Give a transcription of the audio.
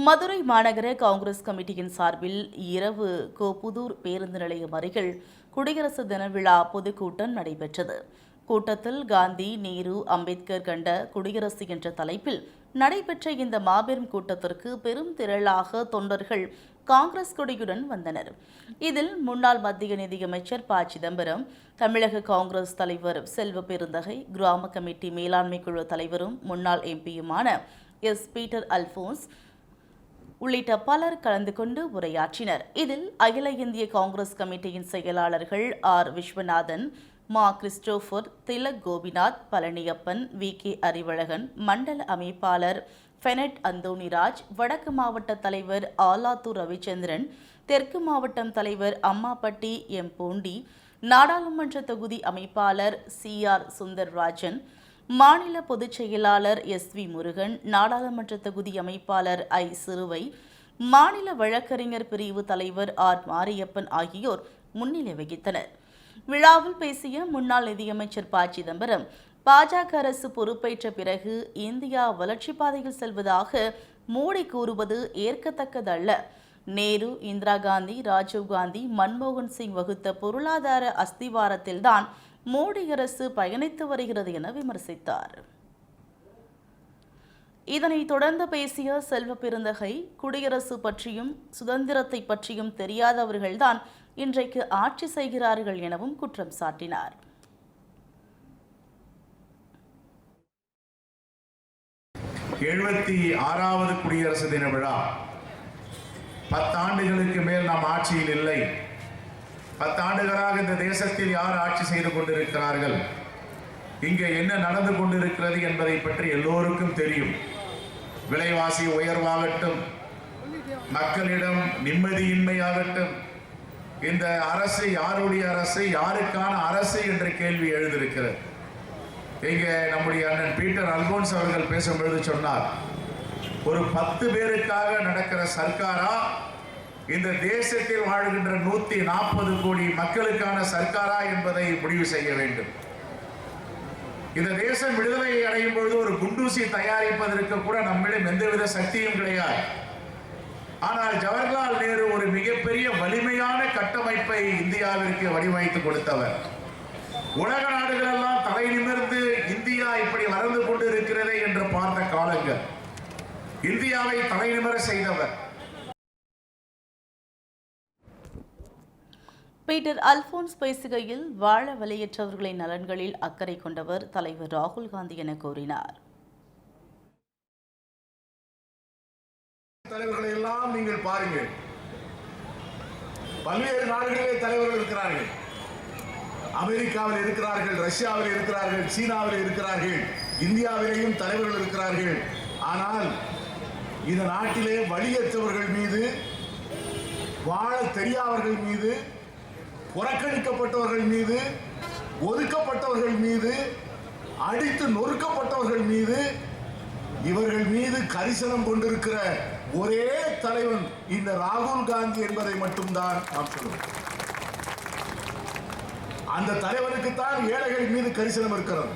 மதுரை மாநகர காங்கிரஸ் கமிட்டியின் சார்பில் இரவு கோப்புதூர் பேருந்து நிலையம் அருகில் குடியரசு தின விழா பொதுக்கூட்டம் நடைபெற்றது. கூட்டத்தில் காந்தி, நேரு, அம்பேத்கர் கண்ட குடியரசு என்ற தலைப்பில் நடைபெற்ற இந்த மாபெரும் கூட்டத்திற்கு பெரும் திரளாக தொண்டர்கள் காங்கிரஸ் கொடியுடன் வந்தனர். இதில் முன்னாள் மத்திய நிதியமைச்சர் ப. சிதம்பரம், தமிழக காங்கிரஸ் தலைவர் செல்வ பெருந்தகை, கிராம கமிட்டி மேலாண்மை குழு தலைவரும் முன்னாள் எம்பியுமான எஸ். பீட்டர் அல்போன்ஸ் உள்ளிட்ட பலர் கலந்து கொண்டு உரையாற்றினர். இதில் அகில இந்திய காங்கிரஸ் கமிட்டியின் செயலாளர்கள் ஆர். விஸ்வநாதன், மா. Christopher, Tilak Gopinath, Palaniappan, V. K. Arivazhagan, மண்டல அமைப்பாளர் பெனட் அந்தோணிராஜ், வடக்கு மாவட்ட தலைவர் ஆலாத்தூர் ரவிச்சந்திரன், தெற்கு மாவட்டம் தலைவர் அம்மாப்பட்டி எம். பூண்டி, நாடாளுமன்ற தொகுதி அமைப்பாளர் சி. ஆர். சுந்தர்ராஜன், மாநில பொதுச் செயலாளர் எஸ். வி. முருகன், நாடாளுமன்ற தொகுதி அமைப்பாளர் ஐ. சிறுவை, மாநில வழக்கறிஞர் பிரிவு தலைவர் ஆர். மாரியப்பன் ஆகியோர் முன்னிலை வகித்தனர். விழாவில் பேசிய முன்னாள் நிதியமைச்சர் ப. சிதம்பரம், பாஜக அரசு பொறுப்பேற்ற பிறகு இந்தியா வளர்ச்சிப் பாதையில் செல்வதாக மோடி கூறுவது ஏற்கத்தக்கதல்ல. நேரு, இந்திரா காந்தி, ராஜீவ்காந்தி, மன்மோகன் சிங் வகுத்த பொருளாதார அஸ்திவாரத்தில்தான் மோடி அரசு பயணித்து வருகிறது என விமர்சித்தார். இதனைத் தொடர்ந்து பேசிய செல்வ பெருந்தகை, குடியரசு பற்றியும் சுதந்திரத்தை பற்றியும் தெரியாதவர்கள்தான் இன்றைக்கு ஆட்சி செய்கிறார்கள் எனவும் குற்றம் சாட்டினார். வது குடியரசு தின விழா 10 ஆண்டுகளுக்கு மேல் நாம் ஆட்சியில் இல்லை. 10 ஆண்டுகளாக இந்த தேசத்தில் யார் ஆட்சி செய்து கொண்டிருக்கிறார்கள், இங்கே என்ன நடந்து கொண்டிருக்கிறது என்பதை பற்றி எல்லோருக்கும் தெரியும். விலைவாசி உயர்வாகட்டும், மக்களிடம் நிம்மதியின்மையாகட்டும், இந்த அரசு யாருடைய அரசு, யாருக்கான அரசு என்ற கேள்வி எழுந்திருக்கிறது. இங்கே நம்முடைய அண்ணன் பீட்டர் அல்போன்ஸ் அவர்கள் பேசும்பொழுது சொன்னார், ஒரு 10 பேருக்காக நடக்கிற சர்க்காரா, இந்த தேசத்தில் வாழ்கின்ற 140 கோடி மக்களுக்கான சர்க்காரா என்பதை முடிவு செய்ய வேண்டும். இந்த தேசம் விடுதலை அடையும் பொழுது ஒரு குண்டூசி தயாரிப்பதற்கு கூட நம்மிடம் எந்தவித சக்தியும் கிடையாது. ஆனால் ஜவஹர்லால் நேரு ஒரு மிகப்பெரிய வலிமையான கட்டமைப்பை இந்தியாவிற்கு வடிவமைத்து கொடுத்தவர். உலக நாடுகளெல்லாம் தலை நிமிர்ந்து இந்தியா இப்படி வளர்ந்து கொண்டு இருக்கிறதே என்று பார்த்த காலங்கள், இந்தியாவை தலை நிமிர செய்தவர். பீட்டர் அல்போன்ஸ் பேசுகையில், வாழ வழியற்றவர்களின் நலன்களில் அக்கறை கொண்டவர் தலைவர் ராகுல் காந்தி என கூறினார். தலைவர்களை எல்லாம் நீங்கள் பாருங்கள், பல்வேறு நாடுகளிலே தலைவர்கள் இருக்கிறார்கள். அமெரிக்காவில் இருக்கிறார்கள், ரஷ்யாவில் இருக்கிறார்கள், சீனாவில் இருக்கிறார்கள், இந்தியாவிலேயும் தலைவர்கள் இருக்கிறார்கள். ஆனால் இந்த நாட்டிலே வழியற்றவர்கள் மீது, வாழ தெரியாதவர்கள் மீது, புறக்கணிக்கப்பட்டவர்கள் மீது, ஒதுக்கப்பட்டவர்கள் மீது, அடித்து நொறுக்கப்பட்டவர்கள் மீது, இவர்கள் மீது கரிசனம் கொண்டிருக்கிற ஒரே தலைவன் இந்த ராகுல் காந்தி என்பதை மட்டும்தான் நாம் சொல்லுவோம். அந்த தலைவனுக்குத்தான் ஏழைகள் மீது கரிசனம் இருக்கிறது.